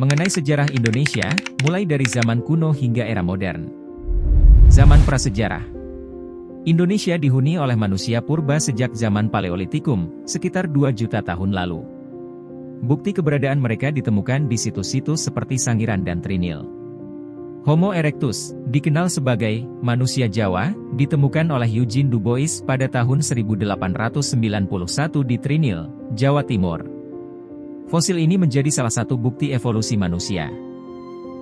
Mengenai sejarah Indonesia, mulai dari zaman kuno hingga era modern. Zaman prasejarah. Indonesia dihuni oleh manusia purba sejak zaman Paleolitikum, sekitar 2 juta tahun lalu. Bukti keberadaan mereka ditemukan di situs-situs seperti Sangiran dan Trinil. Homo erectus, dikenal sebagai manusia Jawa, ditemukan oleh Eugene Du Bois pada tahun 1891 di Trinil, Jawa Timur. Fosil ini menjadi salah satu bukti evolusi manusia.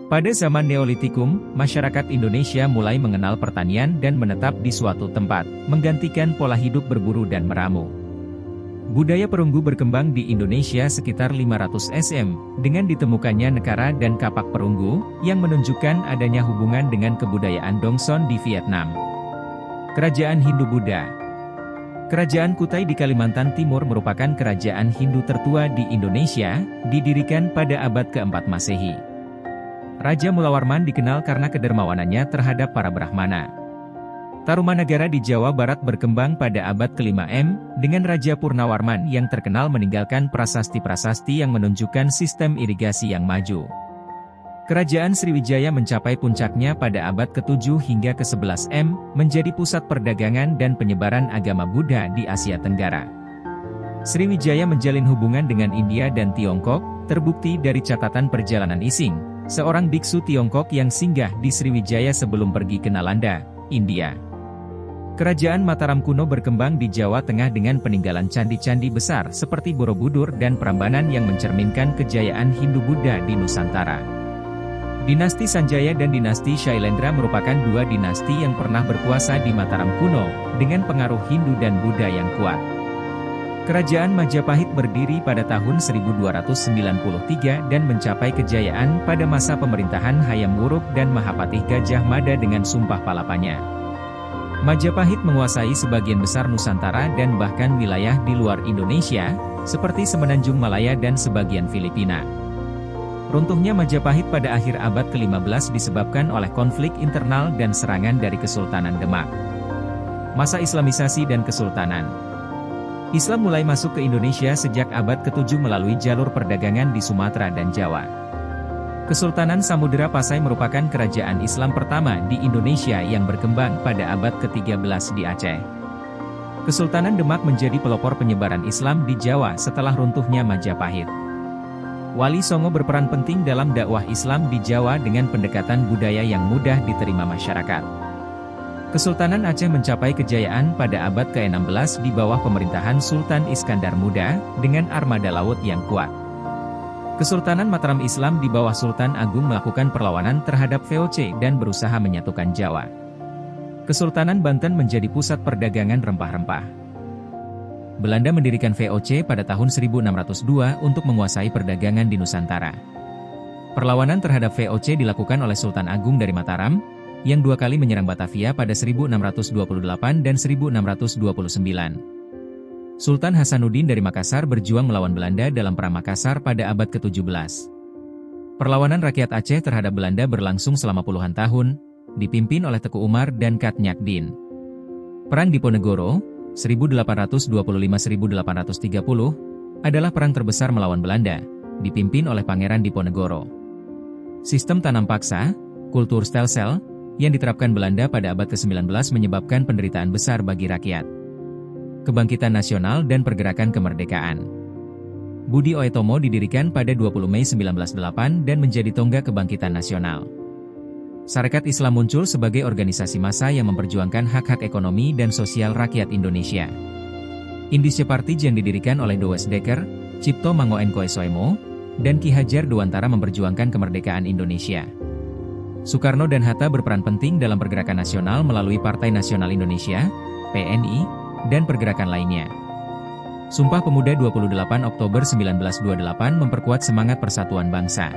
Pada zaman Neolitikum, masyarakat Indonesia mulai mengenal pertanian dan menetap di suatu tempat, menggantikan pola hidup berburu dan meramu. Budaya perunggu berkembang di Indonesia sekitar 500 SM, dengan ditemukannya nekara dan kapak perunggu, yang menunjukkan adanya hubungan dengan kebudayaan Dongson di Vietnam. Kerajaan Hindu-Buddha. Kerajaan Kutai di Kalimantan Timur merupakan kerajaan Hindu tertua di Indonesia, didirikan pada abad ke-4 Masehi. Raja Mulawarman dikenal karena kedermawanannya terhadap para Brahmana. Tarumanagara di Jawa Barat berkembang pada abad ke-5 M, dengan Raja Purnawarman yang terkenal meninggalkan prasasti-prasasti yang menunjukkan sistem irigasi yang maju. Kerajaan Sriwijaya mencapai puncaknya pada abad ke-7 hingga ke-11 M, menjadi pusat perdagangan dan penyebaran agama Buddha di Asia Tenggara. Sriwijaya menjalin hubungan dengan India dan Tiongkok, terbukti dari catatan perjalanan Ising, seorang biksu Tiongkok yang singgah di Sriwijaya sebelum pergi ke Nalanda, India. Kerajaan Mataram kuno berkembang di Jawa Tengah dengan peninggalan candi-candi besar seperti Borobudur dan Prambanan yang mencerminkan kejayaan Hindu-Buddha di Nusantara. Dinasti Sanjaya dan dinasti Shailendra merupakan dua dinasti yang pernah berkuasa di Mataram kuno, dengan pengaruh Hindu dan Buddha yang kuat. Kerajaan Majapahit berdiri pada tahun 1293 dan mencapai kejayaan pada masa pemerintahan Hayam Wuruk dan Mahapatih Gajah Mada dengan Sumpah Palapanya. Majapahit menguasai sebagian besar Nusantara dan bahkan wilayah di luar Indonesia, seperti Semenanjung Malaya dan sebagian Filipina. Runtuhnya Majapahit pada akhir abad ke-15 disebabkan oleh konflik internal dan serangan dari Kesultanan Demak. Masa Islamisasi dan Kesultanan. Islam mulai masuk ke Indonesia sejak abad ke-7 melalui jalur perdagangan di Sumatera dan Jawa. Kesultanan Samudera Pasai merupakan kerajaan Islam pertama di Indonesia yang berkembang pada abad ke-13 di Aceh. Kesultanan Demak menjadi pelopor penyebaran Islam di Jawa setelah runtuhnya Majapahit. Wali Songo berperan penting dalam dakwah Islam di Jawa dengan pendekatan budaya yang mudah diterima masyarakat. Kesultanan Aceh mencapai kejayaan pada abad ke-16 di bawah pemerintahan Sultan Iskandar Muda, dengan armada laut yang kuat. Kesultanan Mataram Islam di bawah Sultan Agung melakukan perlawanan terhadap VOC dan berusaha menyatukan Jawa. Kesultanan Banten menjadi pusat perdagangan rempah-rempah. Belanda mendirikan VOC pada tahun 1602 untuk menguasai perdagangan di Nusantara. Perlawanan terhadap VOC dilakukan oleh Sultan Agung dari Mataram, yang 2 kali menyerang Batavia pada 1628 dan 1629. Sultan Hasanuddin dari Makassar berjuang melawan Belanda dalam Perang Makassar pada abad ke-17. Perlawanan rakyat Aceh terhadap Belanda berlangsung selama puluhan tahun, dipimpin oleh Teku Umar dan Kat Nyakdin. Perang Diponegoro, 1825-1830, adalah perang terbesar melawan Belanda, dipimpin oleh Pangeran Diponegoro. Sistem tanam paksa, kultur stelsel, yang diterapkan Belanda pada abad ke-19 menyebabkan penderitaan besar bagi rakyat. Kebangkitan Nasional dan Pergerakan Kemerdekaan. Budi Oetomo didirikan pada 20 Mei 1908 dan menjadi tonggak kebangkitan nasional. Sarekat Islam muncul sebagai organisasi massa yang memperjuangkan hak-hak ekonomi dan sosial rakyat Indonesia. Indische Partij yang didirikan oleh Douwe Dekker, Cipto Mangunkusumo, dan Ki Hajar Dewantara memperjuangkan kemerdekaan Indonesia. Soekarno dan Hatta berperan penting dalam pergerakan nasional melalui Partai Nasional Indonesia, PNI, dan pergerakan lainnya. Sumpah Pemuda 28 Oktober 1928 memperkuat semangat persatuan bangsa.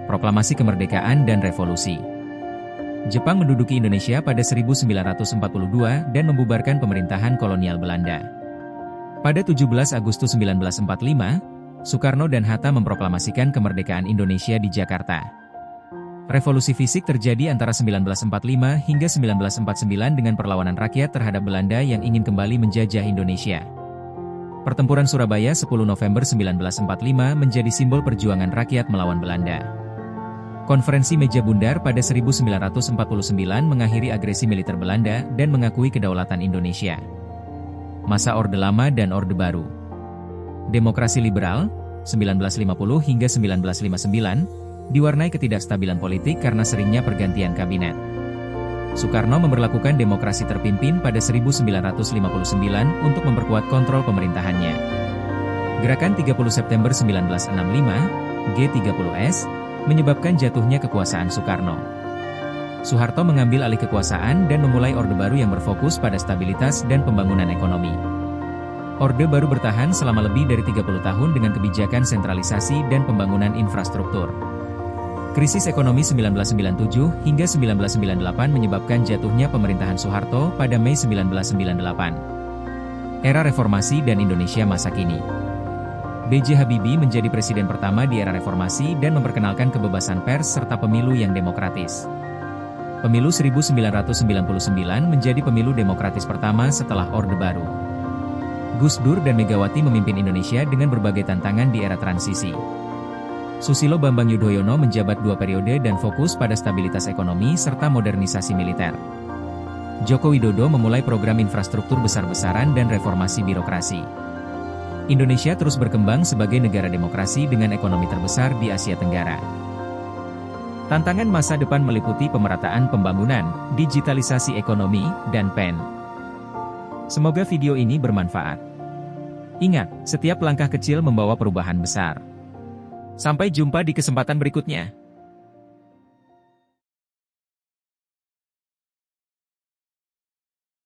Proklamasi Kemerdekaan dan Revolusi. Jepang menduduki Indonesia pada 1942 dan membubarkan pemerintahan kolonial Belanda. Pada 17 Agustus 1945, Soekarno dan Hatta memproklamasikan kemerdekaan Indonesia di Jakarta. Revolusi fisik terjadi antara 1945 hingga 1949 dengan perlawanan rakyat terhadap Belanda yang ingin kembali menjajah Indonesia. Pertempuran Surabaya 10 November 1945 menjadi simbol perjuangan rakyat melawan Belanda. Konferensi Meja Bundar pada 1949 mengakhiri agresi militer Belanda dan mengakui kedaulatan Indonesia. Masa Orde Lama dan Orde Baru. Demokrasi liberal, 1950 hingga 1959, diwarnai ketidakstabilan politik karena seringnya pergantian kabinet. Soekarno memberlakukan demokrasi terpimpin pada 1959 untuk memperkuat kontrol pemerintahannya. Gerakan 30 September 1965, G30S, menyebabkan jatuhnya kekuasaan Soekarno. Soeharto mengambil alih kekuasaan dan memulai Orde Baru yang berfokus pada stabilitas dan pembangunan ekonomi. Orde Baru bertahan selama lebih dari 30 tahun dengan kebijakan sentralisasi dan pembangunan infrastruktur. Krisis ekonomi 1997 hingga 1998 menyebabkan jatuhnya pemerintahan Soeharto pada Mei 1998. Era Reformasi dan Indonesia masa kini. B.J. Habibie menjadi presiden pertama di era reformasi dan memperkenalkan kebebasan pers serta pemilu yang demokratis. Pemilu 1999 menjadi pemilu demokratis pertama setelah Orde Baru. Gus Dur dan Megawati memimpin Indonesia dengan berbagai tantangan di era transisi. Susilo Bambang Yudhoyono menjabat 2 periode dan fokus pada stabilitas ekonomi serta modernisasi militer. Joko Widodo memulai program infrastruktur besar-besaran dan reformasi birokrasi. Indonesia terus berkembang sebagai negara demokrasi dengan ekonomi terbesar di Asia Tenggara. Tantangan masa depan meliputi pemerataan pembangunan, digitalisasi ekonomi, dan PEN. Semoga video ini bermanfaat. Ingat, setiap langkah kecil membawa perubahan besar. Sampai jumpa di kesempatan berikutnya.